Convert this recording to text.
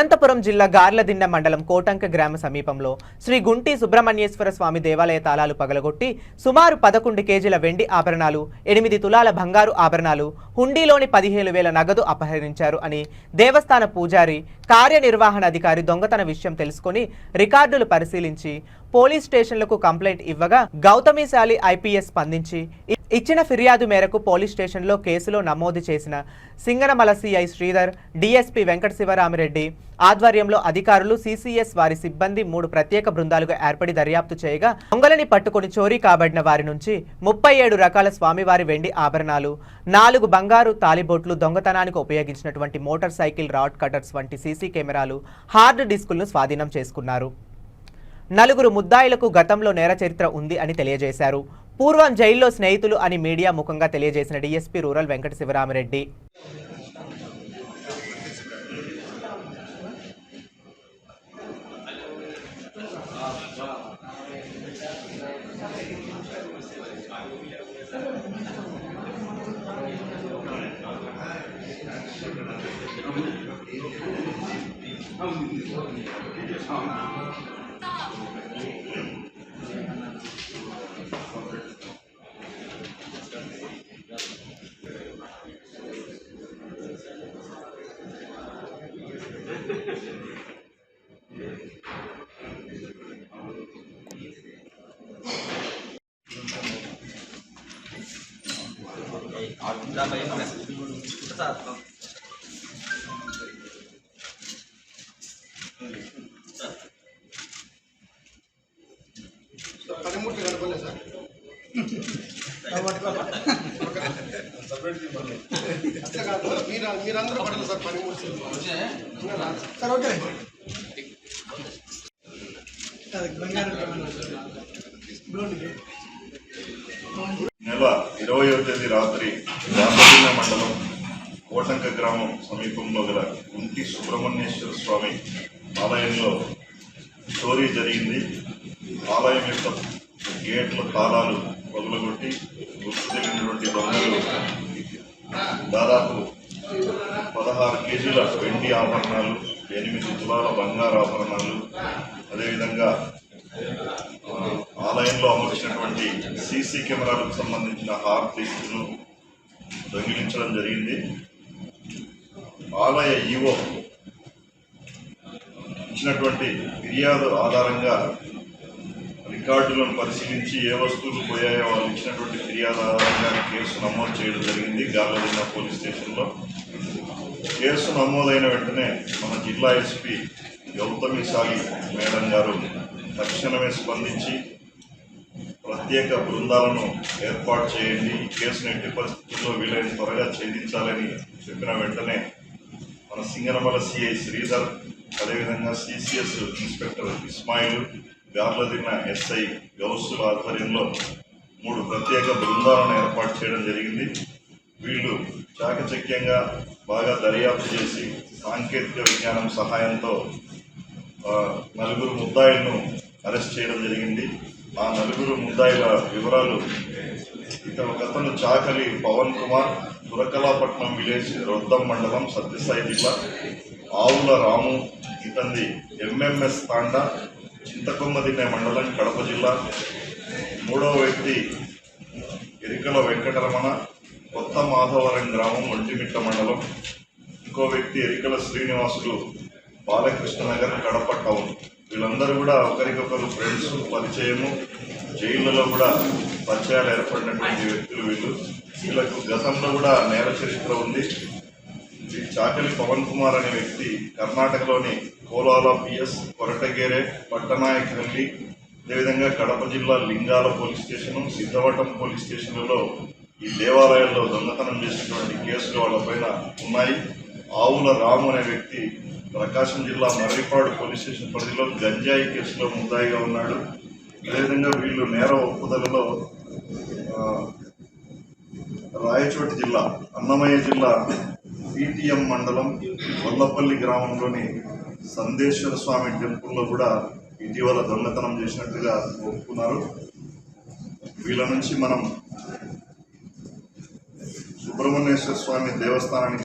అనంతపురం జిల్లా గార్లదిండ మండలం కోటంక గ్రామ సమీపంలో శ్రీ గుంటి సుబ్రహ్మణ్యేశ్వర స్వామి దేవాలయ తాళాలు పగలగొట్టి సుమారు 11 కేజీల వెండి ఆభరణాలు 8 తులాల బంగారు ఆభరణాలు హుండీలోని 17,000 నగదు అపహరించారు అని దేవస్థాన పూజారి కార్యనిర్వహణ అధికారి దొంగతన విషయం తెలుసుకొని రికార్డులు పరిశీలించి పోలీస్ స్టేషన్లకు కంప్లైంట్ ఇవ్వగా గౌతమిశాలి ఐపీఎస్ స్పందించి ఇచ్చిన ఫిర్యాదు మేరకు పోలీస్ స్టేషన్లో కేసులో నమోదు చేసిన సింగనమల సిఐ శ్రీధర్ డీఎస్పీ వెంకట శివరామిరెడ్డి ఆధ్వర్యంలో అధికారులు సిసిఎస్ వారి సిబ్బంది 3 ప్రత్యేక బృందాలుగా ఏర్పడి దర్యాప్తు చేయగా దొంగలని పట్టుకొని చోరీ కాబడిన వారి నుంచి 37 రకాల స్వామివారి వెండి ఆభరణాలు 4 బంగారు తాలిబొట్లు దొంగతనానికి ఉపయోగించినటువంటి మోటార్ సైకిల్ రాడ్ కటర్స్ వంటి సీసీ కెమెరాలు హార్డ్ డిస్కులను స్వాధీనం చేసుకున్నారు. 4 ముద్దాయిలకు గతంలో నేర చరిత్ర ఉంది అని తెలియజేశారు. పూర్వం జైల్లో స్నేహితులు అని మీడియా ముఖంగా తెలియజేసిన డీఎస్పీ రూరల్ వెంకట శివరామిరెడ్డి మీరందరూ పడాలి సార్ 13 నెల 20వ తేదీ రాత్రి గార్లదిండ మండలం కోటంక గ్రామం సమీపంలో గల గుంటి సుబ్రహ్మణ్యేశ్వర స్వామి ఆలయంలో చోరీ జరిగింది. ఆలయం యొక్క గేట్ల తాళాలు పగులగొట్టి గుర్తు తెలియనటువంటి దొంగలు దాదాపు 16 కేజీల వెండి ఆభరణాలు 8 తులాల బంగారు ఆభరణాలు అదేవిధంగా ఆలయంలో అమర్చినటువంటి సీసీ కెమెరాలకు సంబంధించిన హార్డ్ డిస్క్ను దొంగిలించడం జరిగింది. ఆలయ ఈవో ఇచ్చినటువంటి ఫిర్యాదు ఆధారంగా రికార్డులను పరిశీలించి ఏ వస్తువులు పోయాయో వాళ్ళు ఇచ్చినటువంటి ఫిర్యాదు ఆధారంగా కేసు నమోదు చేయడం జరిగింది. గార్లదిండ పోలీస్ స్టేషన్లో కేసు నమోదైన వెంటనే మన జిల్లా ఎస్పీ గౌతమిశాలి మేడం గారు తక్షణమే స్పందించి ప్రత్యేక బృందాలను ఏర్పాటు చేయండి, కేసును ఎట్టి పరిస్థితుల్లో వీలైన త్వరగా ఛేదించాలని చెప్పిన వెంటనే మన సింగనమల సిఐ శ్రీధర్ అదేవిధంగా CCS inspector Ismail Garladinne SI Gousula ఆధ్వర్యంలో 3 ప్రత్యేక బృందాలను ఏర్పాటు చేయడం జరిగింది. వీళ్ళు చాకచక్యంగా బాగా దర్యాప్తు చేసి సాంకేతిక విజ్ఞానం సహాయంతో 4 ముద్దాయిలను అరెస్ట్ చేయడం జరిగింది. ఆ 4 ముద్దాయిల వివరాలు ఒకతను చాకలి పవన్ కుమార్, తురకలాపట్నం విలేజ్ రొద్దం మండలం సత్యసాయి జిల్లా, ఆవుల రాము ఇతంది ఎంఎంఎస్ తాండా చింతకొమ్మదిన్నె మండలం కడప జిల్లా, 3వ వ్యక్తి ఎరికల వెంకటరమణ కొత్త మాధవరం గ్రామం ఒంటిమిట్ట మండలం, ఇంకో వ్యక్తి ఎరికల శ్రీనివాసులు బాలకృష్ణనగర్ కడప టౌన్. వీళ్ళందరూ కూడా ఒకరికొకరు ఫ్రెండ్స్, పరిచయము, జైళ్లలో కూడా పరిచయాలు ఏర్పడినటువంటి వ్యక్తులు. వీళ్ళకు గతంలో కూడా నేర చరిత్ర ఉంది. చాకలి పవన్ కుమార్ అనే వ్యక్తి కర్ణాటకలోని కోలాల పిఎస్, కొరటగేరే, పట్టనాయకహల్లి, అదేవిధంగా కడప జిల్లా లింగాల పోలీస్ స్టేషను, సిద్ధవటం పోలీస్ స్టేషన్లలో ఈ దేవాలయాల్లో దొంగతనం చేసినటువంటి కేసులు వాళ్ళపైన ఉన్నాయి. ఆవుల రాము అనే వ్యక్తి ప్రకాశం జిల్లా మర్రిపాడు పోలీస్ స్టేషన్ పరిధిలో గంజాయి కేసులో ముద్దాయిగా ఉన్నాడు. అదేవిధంగా వీళ్ళు నేర ఒప్పుదలలో రాయచోటి జిల్లా, అన్నమయ్య జిల్లా పిటిఎం మండలం వల్లపల్లి గ్రామంలోని సందేశ్వర స్వామి టెంపుల్లో కూడా ఇటీవల దొంగతనం చేసినట్టుగా ఒప్పుకున్నారు. వీళ్ళ నుంచి మనం సుబ్రహ్మణ్యేశ్వర స్వామి దేవస్థానానికి